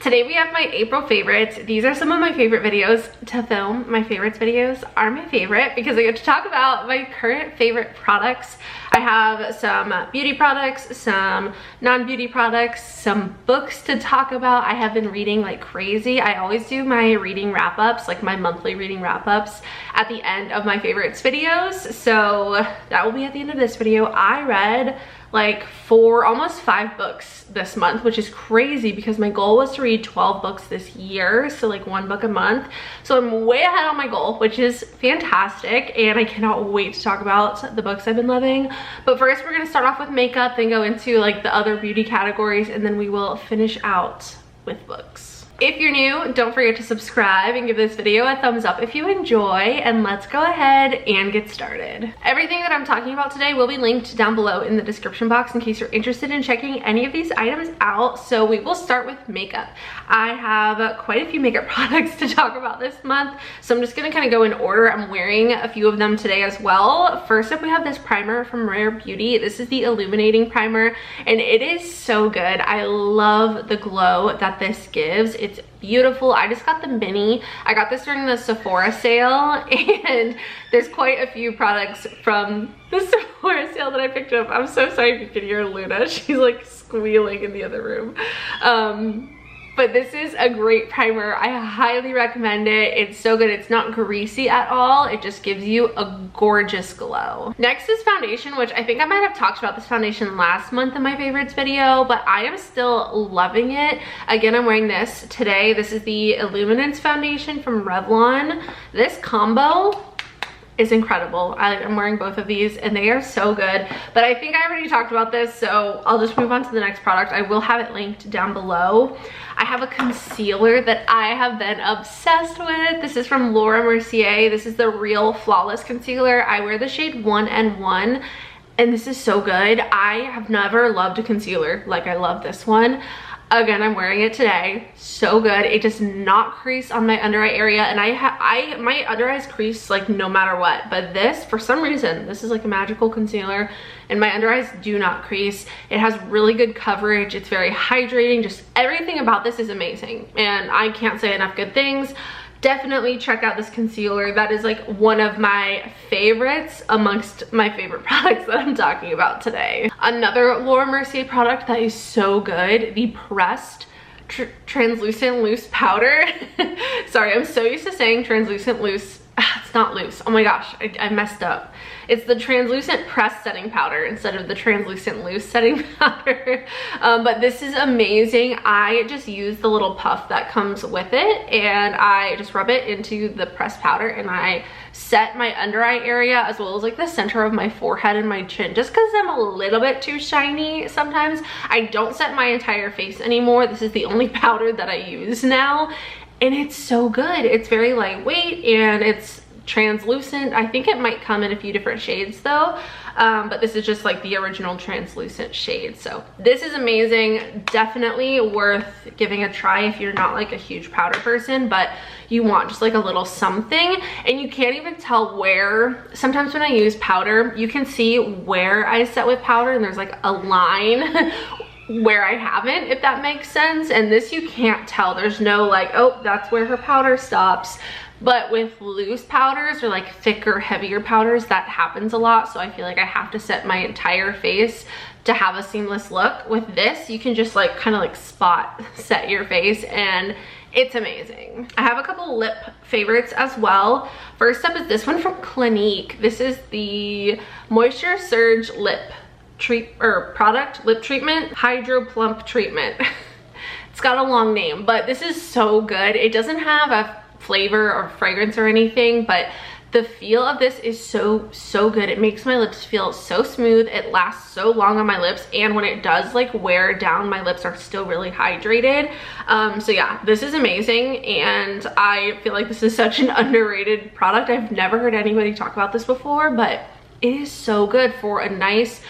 Today we have my April favorites. These are some of my favorite videos to film. My favorites videos are my favorite because I get to talk about my current favorite products. I have some beauty products, some non-beauty products, some books to talk about. I have been reading like crazy. I always do my reading wrap-ups, like my monthly reading wrap-ups at the end of my favorites videos. So that will be at the end of this video. I read like almost 5 books this month, which is crazy because my goal was to read 12 books this year, so like 1 book a month. So I'm way ahead on my goal, which is fantastic, and I cannot wait to talk about the books I've been loving. But first we're gonna start off with makeup, then go into like the other beauty categories, and then we will finish out with books. If you're new, don't forget to subscribe and give this video a thumbs up if you enjoy, and let's go ahead and get started. Everything that I'm talking about today will be linked down below in the description box in case you're interested in checking any of these items out. So we will start with makeup. I have quite a few makeup products to talk about this month, so I'm just gonna kind of go in order. I'm wearing a few of them today as well. First up, we have this primer from Rare Beauty. This is the Illuminating Primer, and it is so good. I love the glow that this gives. It's beautiful. I just got the mini. I got this during the Sephora sale, and there's quite a few products from the Sephora sale that I picked up. I'm so sorry if you can hear Luna. She's like squealing in the other room. But this is a great primer. I highly recommend it. It's so good. It's not greasy at all. It just gives you a gorgeous glow. Next is foundation, which I think I might have talked about this foundation last month in my favorites video, but I am still loving it. Again, I'm wearing this today. This is the Illuminance foundation from Revlon. This combo is incredible. I'm wearing both of these and they are so good, but I think I already talked about this, so I'll just move on to the next product. I will have it linked down below. I have a concealer that I have been obsessed with. This is from Laura Mercier. This is the Real Flawless Concealer. I wear the shade 1N1, and this is so good. I have never loved a concealer like I love this one. Again, I'm wearing it today. So good. It does not crease on my under eye area, and my under eyes crease like no matter what, but this, for some reason, this is like a magical concealer and my under eyes do not crease. It has really good coverage. It's very hydrating. Just everything about this is amazing, and I can't say enough good things. Definitely check out this concealer. That is like one of my favorites amongst my favorite products that I'm talking about today. Another Laura Mercier product that is so good, the pressed translucent loose powder. Sorry, I'm so used to saying translucent loose. It's not loose. Oh my gosh, I messed up. It's the translucent pressed setting powder instead of the translucent loose setting powder. But this is amazing. I just use the little puff that comes with it, and I just rub it into the pressed powder, and I set my under eye area as well as like the center of my forehead and my chin, just because I'm a little bit too shiny sometimes. I don't set my entire face anymore. This is the only powder that I use now, and it's so good. It's very lightweight and it's translucent. I think it might come in a few different shades though, but this is just like the original translucent shade. So this is amazing. Definitely worth giving a try if you're not like a huge powder person, but you want just like a little something. And you can't even tell where, sometimes when I use powder, you can see where I set with powder and there's like a line where I haven't, if that makes sense. And this you can't tell. There's no like, oh, that's where her powder stops. But with loose powders or like thicker, heavier powders, that happens a lot. So I feel like I have to set my entire face to have a seamless look. With this, you can just like kind of like spot set your face, and it's amazing. I have a couple lip favorites as well. First up is this one from Clinique. This is the Moisture Surge lip treatment, Hydro Plump Treatment. It's got a long name, but this is so good. It doesn't have a flavor or fragrance or anything, but the feel of this is so good. It makes my lips feel so smooth. It lasts so long on my lips, and when it does like wear down, my lips are still really hydrated. So yeah, this is amazing, and I feel like this is such an underrated product. I've never heard anybody talk about this before, but it is so good for a nice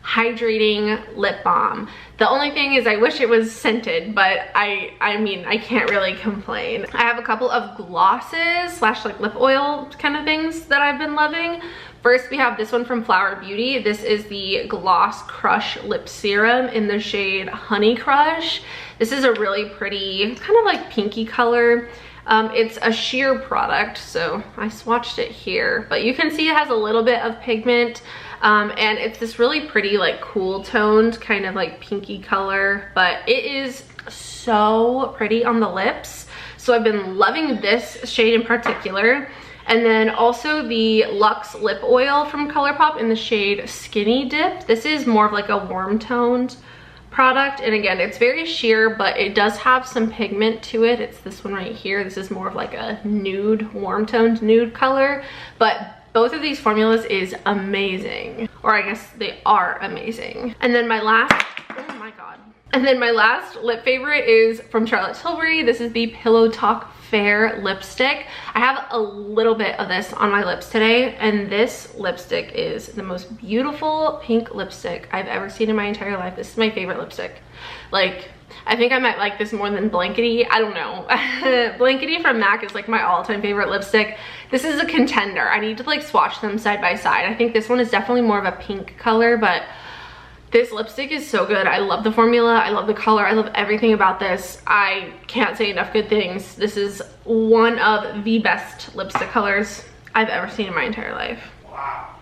hydrating lip balm. The only thing is I wish it was scented, but I mean, I can't really complain. I have a couple of glosses slash like lip oil kind of things that I've been loving. First, we have this one from Flower Beauty. This is the Gloss Crush Lip Serum in the shade Honey Crush. This is a really pretty, kind of like pinky color. It's a sheer product, so I swatched it here, but you can see it has a little bit of pigment, and it's this really pretty, like cool toned, kind of like pinky color, but it is so pretty on the lips. So I've been loving this shade in particular. And then also the Luxe Lip Oil from ColourPop in the shade Skinny Dip. This is more of like a warm toned product, and again, it's very sheer, but it does have some pigment to it. It's this one right here. This is more of like a nude, warm toned nude color, but both of these formulas is amazing, or I guess they are amazing. And then my last, oh my god. And then my last lip favorite is from Charlotte Tilbury. This is the Pillow Talk Fair lipstick. I have a little bit of this on my lips today, and this lipstick is the most beautiful pink lipstick I've ever seen in my entire life. This is my favorite lipstick. Like, I think I might like this more than Blankety. I don't know. Blankety from MAC is like my all-time favorite lipstick. This is a contender. I need to like swatch them side by side. I think this one is definitely more of a pink color, but this lipstick is so good. I love the formula, I love the color, I love everything about this. I can't say enough good things. This is one of the best lipstick colors I've ever seen in my entire life. Wow.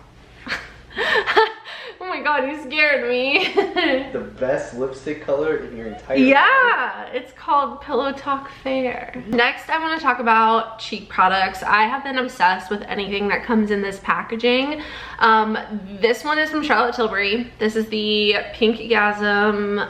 Oh my god, you scared me. The best lipstick color in your entire life? Yeah, it's called Pillow Talk Fair. Next, I want to talk about cheek products. I have been obsessed with anything that comes in this packaging. This one is from Charlotte Tilbury. This is the Pinkgasm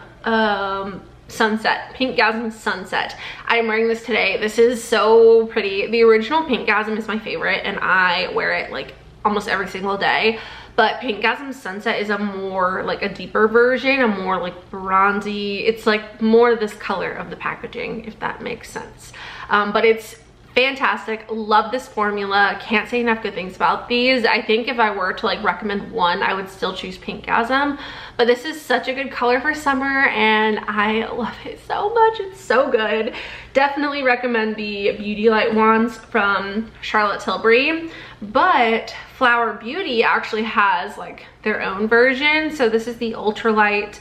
Sunset. Pinkgasm Sunset. I'm wearing this today. This is so pretty. The original Pinkgasm is my favorite, and I wear it like almost every single day. But Pinkgasm Sunset is a more like a deeper version, a more like bronzy. It's like more this color of the packaging, if that makes sense. But it's fantastic. Love this formula. Can't say enough good things about these. I think if I were to like recommend one, I would still choose Pinkgasm. But this is such a good color for summer, and I love it so much. It's so good. Definitely recommend the Beauty Light wands from Charlotte Tilbury. But Flower Beauty actually has like their own version. So this is the Ultralight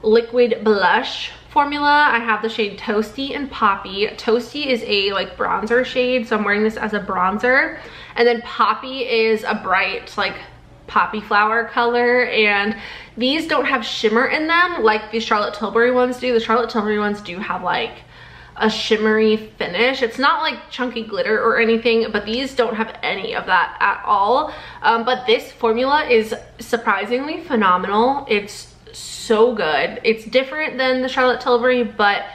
Liquid Blush formula. I have the shade Toasty and Poppy. Toasty is a like bronzer shade, so I'm wearing this as a bronzer. And then Poppy is a bright like poppy flower color, and these don't have shimmer in them like the Charlotte Tilbury ones do. The Charlotte Tilbury ones do have like a shimmery finish. It's not like chunky glitter or anything, but these don't have any of that at all. But this formula is surprisingly phenomenal. It's so good. It's different than the Charlotte Tilbury, but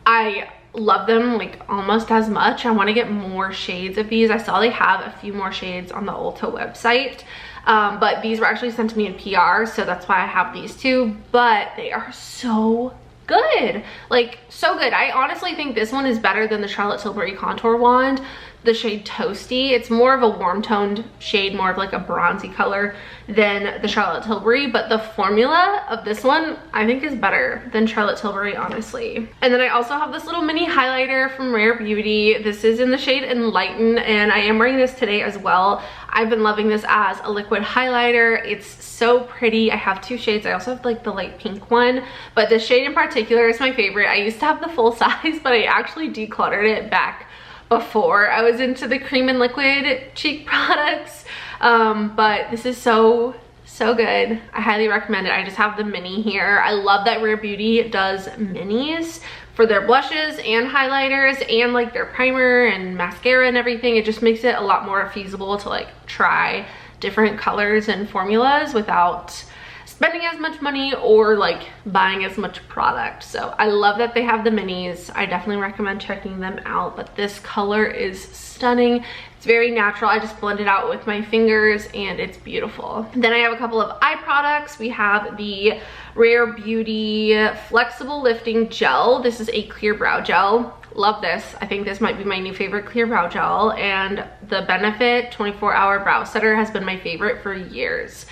I love them like almost as much. I want to get more shades of these. I saw they have a few more shades on the Ulta website, but these were actually sent to me in PR, so that's why I have these two. But they are so good, like so good. I honestly think this one is better than the Charlotte Tilbury contour wand, the shade Toasty. It's more of a warm toned shade, more of like a bronzy color than the Charlotte Tilbury, but the formula of this one I think is better than Charlotte Tilbury, honestly. And then I also have this little mini highlighter from Rare Beauty. This is in the shade Enlighten, and I am wearing this today as well. I've been loving this as a liquid highlighter. It's so pretty. I have two shades. I also have like the light pink one, but this shade in particular is my favorite. I used to have the full size, but I actually decluttered it back before I was into the cream and liquid cheek products. But this is so good. I highly recommend it. I just have the mini here. I love that Rare Beauty does minis for their blushes and highlighters and like their primer and mascara and everything. It just makes it a lot more feasible to like try different colors and formulas without spending as much money or like buying as much product. So I love that they have the minis. I definitely recommend checking them out, but this color is stunning. It's very natural. I just blend it out with my fingers and it's beautiful. Then I have a couple of eye products. We have the Rare Beauty Flexible Lifting Gel. This is a clear brow gel. Love this. I think this might be my new favorite clear brow gel, and the Benefit 24-Hour Brow Setter has been my favorite for years.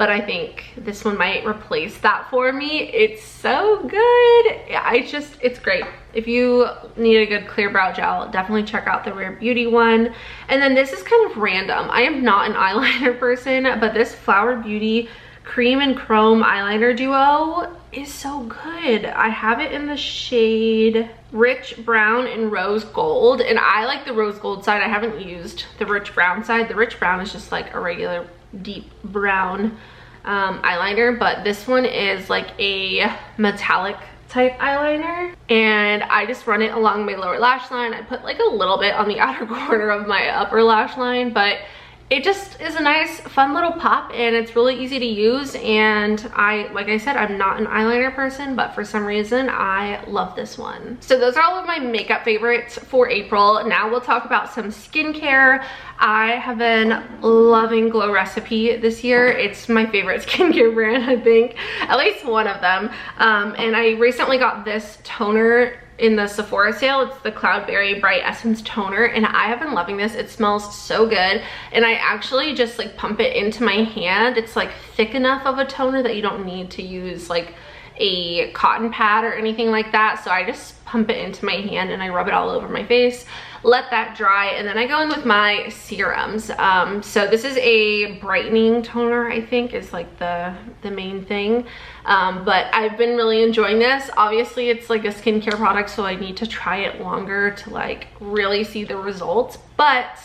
but I think this one might replace that for me. It's so good. It's great. If you need a good clear brow gel, definitely check out the Rare Beauty one. And then this is kind of random. I am not an eyeliner person, but this Flower Beauty Cream and Chrome eyeliner duo is so good. I have it in the shade Rich Brown and Rose Gold, and I like the Rose Gold side. I haven't used the Rich Brown side. The Rich Brown is just like a regular deep brown eyeliner, but this one is like a metallic type eyeliner, and I just run it along my lower lash line. I put like a little bit on the outer corner of my upper lash line, but it just is a nice fun little pop, and it's really easy to use. And like I said, I'm not an eyeliner person, but for some reason I love this one. So those are all of my makeup favorites for April. Now we'll talk about some skincare. I have been loving Glow Recipe this year. It's my favorite skincare brand, I think, at least one of them. And I recently got this toner in the Sephora sale. It's the Cloudberry Bright Essence Toner, and I have been loving this. It smells so good, and I actually just like pump it into my hand. It's like thick enough of a toner that you don't need to use like a cotton pad or anything like that. So I just pump it into my hand and I rub it all over my face, let that dry, and then I go in with my serums. So this is a brightening toner, I think is like the main thing. But I've been really enjoying this. Obviously it's like a skincare product, so I need to try it longer to like really see the results, but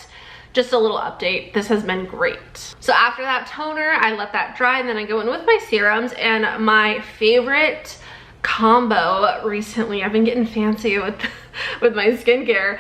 just a little update, this has been great. So after that toner, I let that dry, and then I go in with my serums. And my favorite combo recently, I've been getting fancy with my skincare,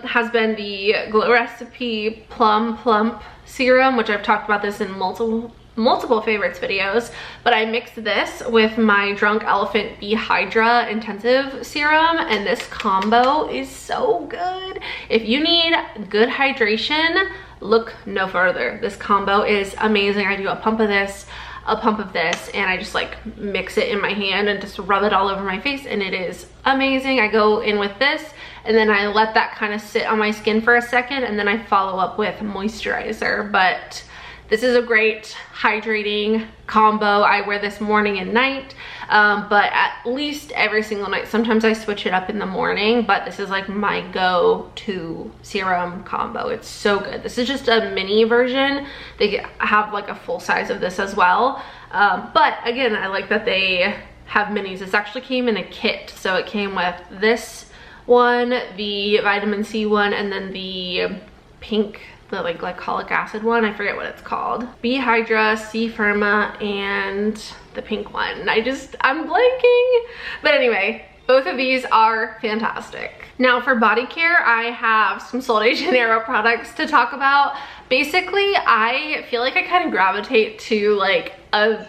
has been the Glow Recipe Plum Plump Serum, which I've talked about this in multiple favorites videos, but I mixed this with my Drunk Elephant Bee Hydra Intensive Serum, and this combo is so good. If you need good hydration, look no further. This combo is amazing. I do a pump of this, a pump of this, and I just like mix it in my hand and just rub it all over my face, and it is amazing. I go in with this, and then I let that kind of sit on my skin for a second, and then I follow up with moisturizer. But this is a great hydrating combo. I wear this morning and night, but at least every single night. Sometimes I switch it up in the morning, but this is like my go-to serum combo. It's so good. This is just a mini version. They have like a full size of this as well. But again, I like that they have minis. This actually came in a kit. So it came with this one, the vitamin C one, and then the pink, the like glycolic acid one. I forget what it's called. Bee Hydra, C Firma, and the pink one. I'm blanking. But anyway, both of these are fantastic. Now for body care, I have some Sol de Janeiro products to talk about. Basically, I feel like I kind of gravitate to like a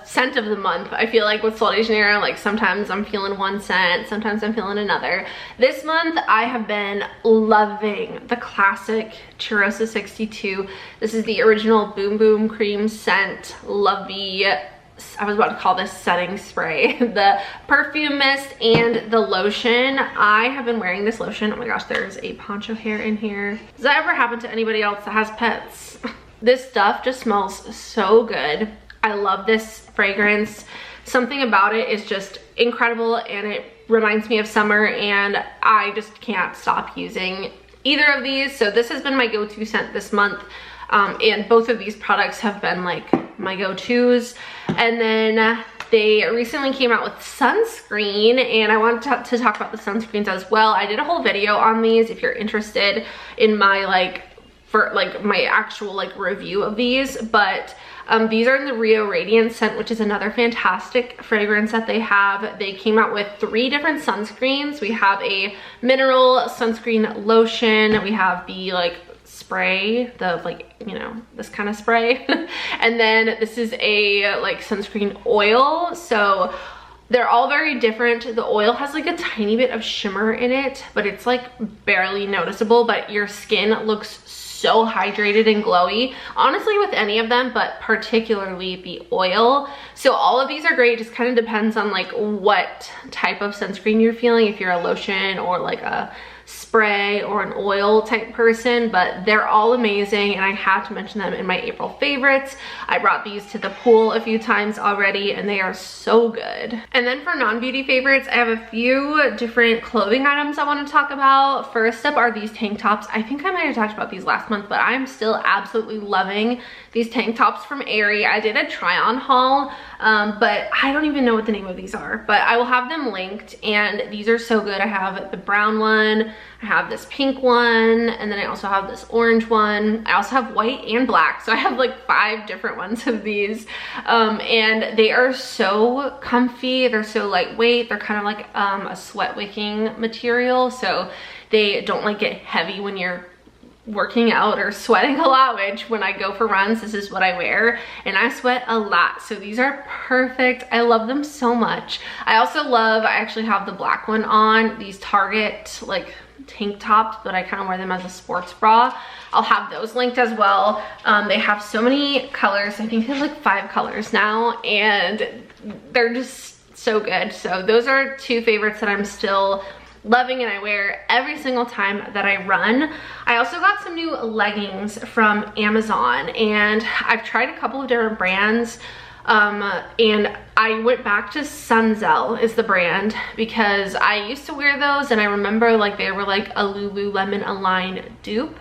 scent of the month. I feel like with Sol de Janeiro, like sometimes I'm feeling one scent, sometimes I'm feeling another. This month I have been loving the classic Cheirosa 62. This is the original Boom Boom Cream scent. Love the, I was about to call this setting spray, the perfume mist and the lotion. I have been wearing this lotion. Oh my gosh, there's a poncho hair in here. Does that ever happen to anybody else that has pets? This stuff just smells so good. I love this fragrance. Something about it is just incredible, and it reminds me of summer, and I just can't stop using either of these. So this has been my go-to scent this month, and both of these products have been like my go-tos. And then they recently came out with sunscreen, and I wanted to talk about the sunscreens as well. I did a whole video on these if you're interested in my my actual like review of these. But these are in the Rio Radiance scent, which is another fantastic fragrance that they have. They came out with 3 different sunscreens. We have a mineral sunscreen lotion. We have the like spray, the like, you know, this kind of spray. And then this is a like sunscreen oil. So they're all very different. The oil has like a tiny bit of shimmer in it, but it's like barely noticeable, but your skin looks so hydrated and glowy, honestly, with any of them, but particularly the oil. So all of these are great. Just kind of depends on like what type of sunscreen you're feeling, if you're a lotion or like a spray or an oil type person, but they're all amazing and I have to mention them in my April favorites. I brought these to the pool a few times already and they are so good. And then for non-beauty favorites, I have a few different clothing items I want to talk about. First up are these tank tops. I think I might have talked about these last month, but I'm still absolutely loving these tank tops from Aerie. I did a try on haul, but I don't even know what the name of these are, but I will have them linked and these are so good. I have the brown one, I have this pink one, and then I also have this orange one. I also have white and black, so I have like 5 different ones of these, and they are so comfy. They're so lightweight. They're kind of like a sweat wicking material, so they don't like get heavy when you're working out or sweating a lot, which when I go for runs, this is what I wear and I sweat a lot, so these are perfect. I love them so much. I actually have the black one on, these Target like tank tops, but I kind of wear them as a sports bra. I'll have those linked as well. They have so many colors. I think they have like 5 colors now and they're just so good. So those are 2 favorites that I'm still loving and I wear every single time that I run. I also got some new leggings from Amazon and I've tried a couple of different brands, and I went back to Sunzel is the brand because I used to wear those and I remember like they were like a Lululemon Align dupe,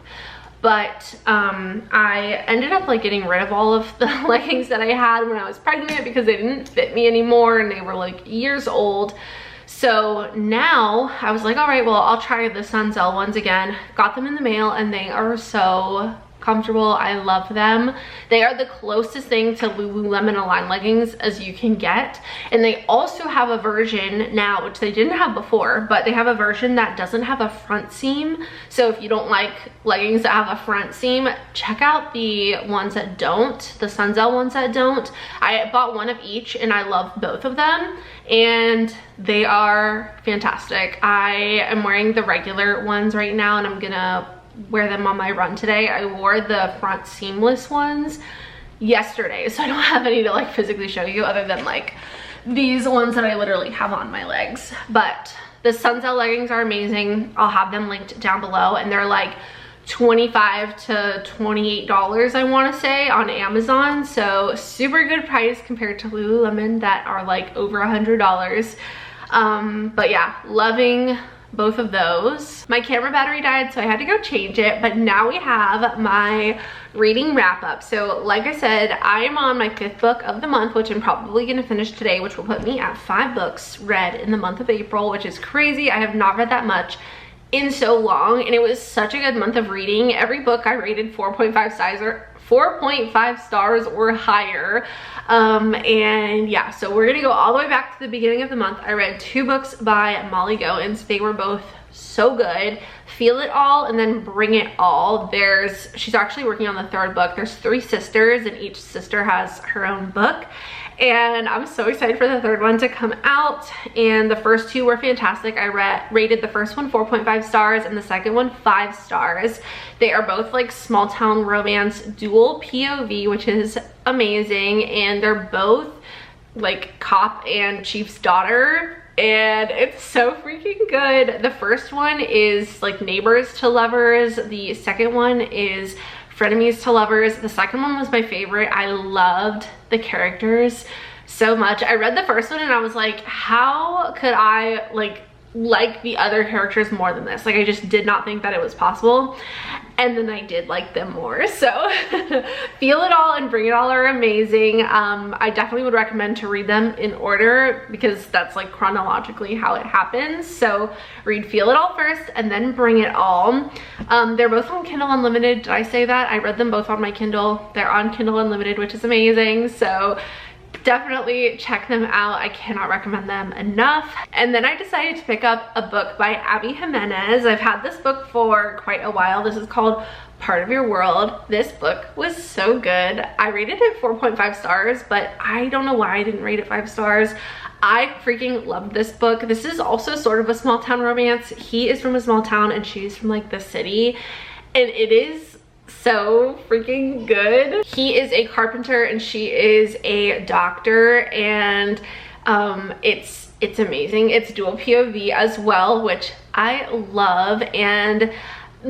but I ended up like getting rid of all of the leggings that I had when I was pregnant because they didn't fit me anymore and they were like years old. So now I was like, all right, well, I'll try the Sunzel ones again. Got them in the mail and they are so comfortable. I love them. They are the closest thing to Lululemon Align leggings as you can get. And they also have a version now, which they didn't have before, but they have a version that doesn't have a front seam. So if you don't like leggings that have a front seam, check out the ones that don't, the Sunzel ones that don't. I bought one of each and I love both of them and they are fantastic. I am wearing the regular ones right now and I'm gonna wear them on my run today. I wore the front seamless ones yesterday, so I don't have any to like physically show you other than like these ones that I literally have on my legs. But the Sunzel leggings are amazing. I'll have them linked down below and they're like $25 to $28 I want to say on Amazon, so super good price compared to Lululemon that are like over $100. But yeah, loving both of those. My camera battery died, so I had to go change it, but now we have my reading wrap up. So like I said, I am on my 5th book of the month, which I'm probably gonna finish today, which will put me at 5 books read in the month of April, which is crazy. I have not read that much in so long, and it was such a good month of reading. Every book I rated 4.5 stars or higher. And yeah, so we're gonna go all the way back to the beginning of the month. I read 2 books by Molly Goins. They were both so good. Feel It All and then Bring It All. She's actually working on the 3rd book. There's 3 sisters and each sister has her own book. And I'm so excited for the 3rd one to come out. And the first 2 were fantastic. I rated the first one 4.5 stars and the second one 5 stars. They are both like small town romance dual POV, which is amazing. And they're both like cop and chief's daughter. And it's so freaking good. The first one is like neighbors to lovers. The second one is frenemies to lovers. The second one was my favorite. I loved the characters so much. I read the first one and I was like, how could I like the other characters more than this? Like, I just did not think that it was possible. And then I did like them more. So Feel It All and Bring It All are amazing. I definitely would recommend to read them in order because that's like chronologically how it happens. So read Feel It All first and then Bring It All. They're both on Kindle Unlimited. Did I say that? I read them both on my Kindle. They're on Kindle Unlimited, which is amazing. So definitely check them out. I cannot recommend them enough. And then I decided to pick up a book by Abby Jimenez. I've had this book for quite a while. This is called Part of Your World. This book was so good. I rated it 4.5 stars, but I don't know why I didn't rate it 5 stars. I freaking loved this book. This is also sort of a small town romance. He is from a small town and she's from like the city, and it is so freaking good. He is a carpenter and she is a doctor, and it's amazing. It's dual POV as well, which I love. And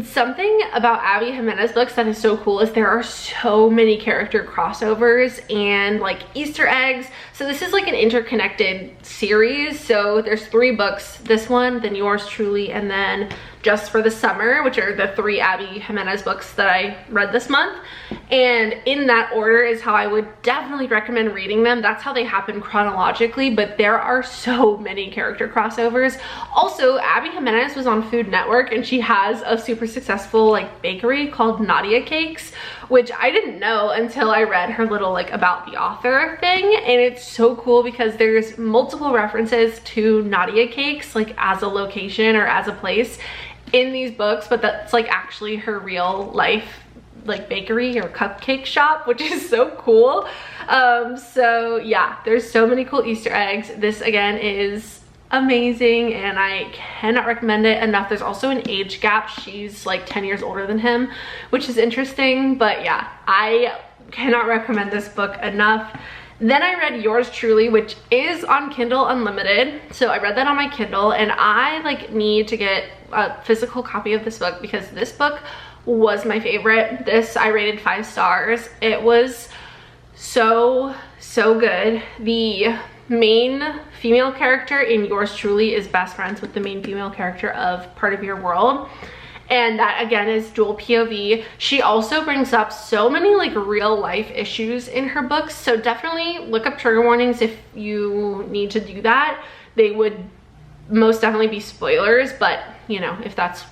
something about Abby Jimenez books that is so cool is there are so many character crossovers and like Easter eggs. So this is like an interconnected series. So there's 3 books, this one, then yours truly, and then Just for the Summer, which are the 3 Abby Jimenez books that I read this month. And in that order is how I would definitely recommend reading them. That's how they happen chronologically, but there are so many character crossovers. Also, Abby Jimenez was on Food Network, and she has a super successful like bakery called Nadia Cakes, which I didn't know until I read her little like about the author thing. And it's so cool because there's multiple references to Nadia Cakes like as a location or as a place in these books, but that's like actually her real life like bakery or cupcake shop, which is so cool. So yeah, there's so many cool Easter eggs. This again is amazing and I cannot recommend it enough. There's also an age gap. She's like 10 years older than him, which is interesting, but yeah, I cannot recommend this book enough. Then I read Yours Truly, which is on Kindle Unlimited. So I read that on my Kindle, and I like need to get a physical copy of this book because this book was my favorite. This I rated 5 stars. It was so good. The main female character in Yours Truly is best friends with the main female character of Part of Your World. And that again is dual POV. She also brings up so many like real life issues in her books. So definitely look up trigger warnings if you need to do that. They would most definitely be spoilers, but you know, if that's,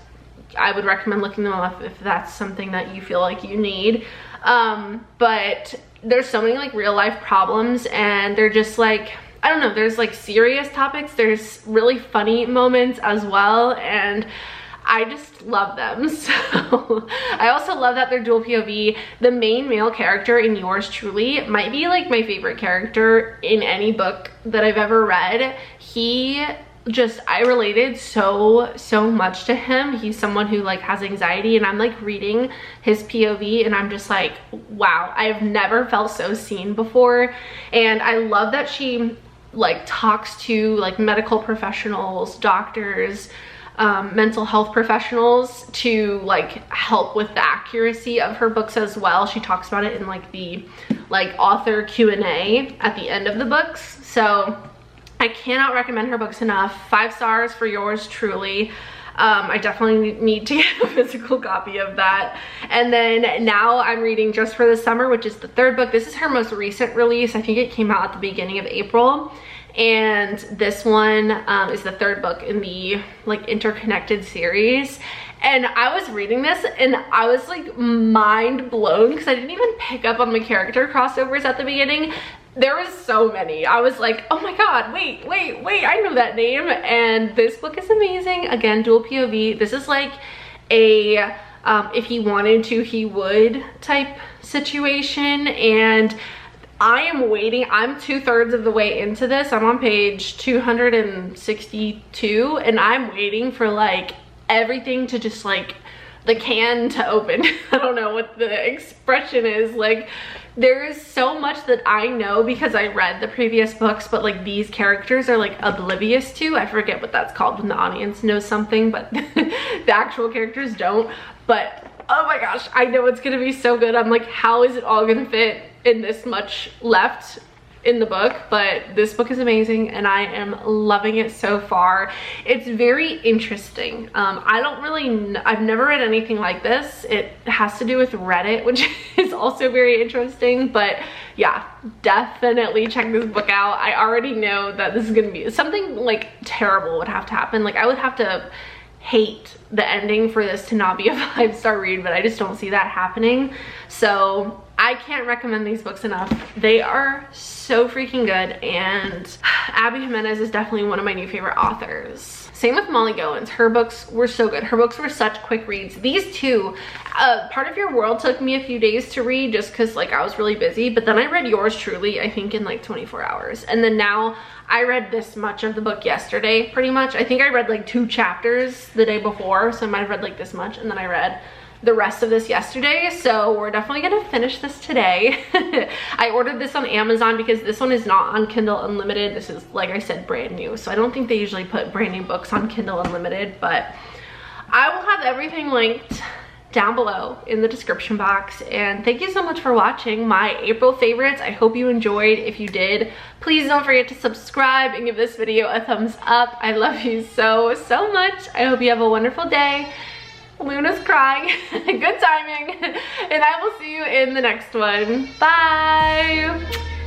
I would recommend looking them up if that's something that you feel like you need. But there's so many like real life problems, and they're just like, I don't know, there's like serious topics, there's really funny moments as well, and I just love them. So I also love that they're dual POV. The main male character in Yours Truly might be like my favorite character in any book that I've ever read. I related so much to him. He's someone who like has anxiety, and I'm like reading his POV and I'm just like, wow, I've never felt so seen before. And I love that she like talks to like medical professionals, doctors, mental health professionals to like help with the accuracy of her books as well. She talks about it in like the like author Q&A at the end of the books. So I cannot recommend her books enough. 5 stars for Yours Truly. I definitely need to get a physical copy of that. And then now I'm reading Just for the Summer, which is the 3rd book. This is her most recent release. I think it came out at the beginning of April. And this one is the 3rd book in the like interconnected series. And I was reading this and I was like mind blown because I didn't even pick up on the character crossovers at the beginning. There was so many. I was like, oh my god, wait, I know that name. And this book is amazing. Again, dual POV. This is like a if he wanted to, he would type situation. And I am waiting. I'm 2/3 of the way into this. I'm on page 262 and I'm waiting for like everything to just like the can to open. I don't know what the expression is. Like there is so much that I know because I read the previous books, but like these characters are like oblivious to. I forget what that's called when the audience knows something but the actual characters don't. But oh my gosh, I know it's gonna be so good. I'm like, how is it all gonna fit in this much left in the book? But this book is amazing and I am loving it so far. It's very interesting. I've never read anything like this. It has to do with Reddit, which is also very interesting. But yeah, definitely check this book out. I already know that this is gonna be something like terrible would have to happen. Like I would have to hate the ending for this to not be a 5-star read, but I just don't see that happening. So I can't recommend these books enough. They are so freaking good, and Abby Jimenez is definitely one of my new favorite authors. Same with Molly Goins. Her books were so good. Her books were such quick reads. These two, Part of Your World took me a few days to read just because like I was really busy, but then I read Yours Truly I think in like 24 hours. And then now I read this much of the book yesterday pretty much. I think I read like 2 chapters the day before, so I might have read like this much, and then I read the rest of this yesterday, so we're definitely gonna finish this today. I ordered this on Amazon because this one is not on Kindle Unlimited. This is, like I said, brand new, so I don't think they usually put brand new books on Kindle Unlimited, but I will have everything linked down below in the description box. And thank you so much for watching my April favorites. I hope you enjoyed. If you did, please don't forget to subscribe and give this video a thumbs up. I love you so much. I hope you have a wonderful day. Luna's crying. Good timing. And I will see you in the next one. Bye.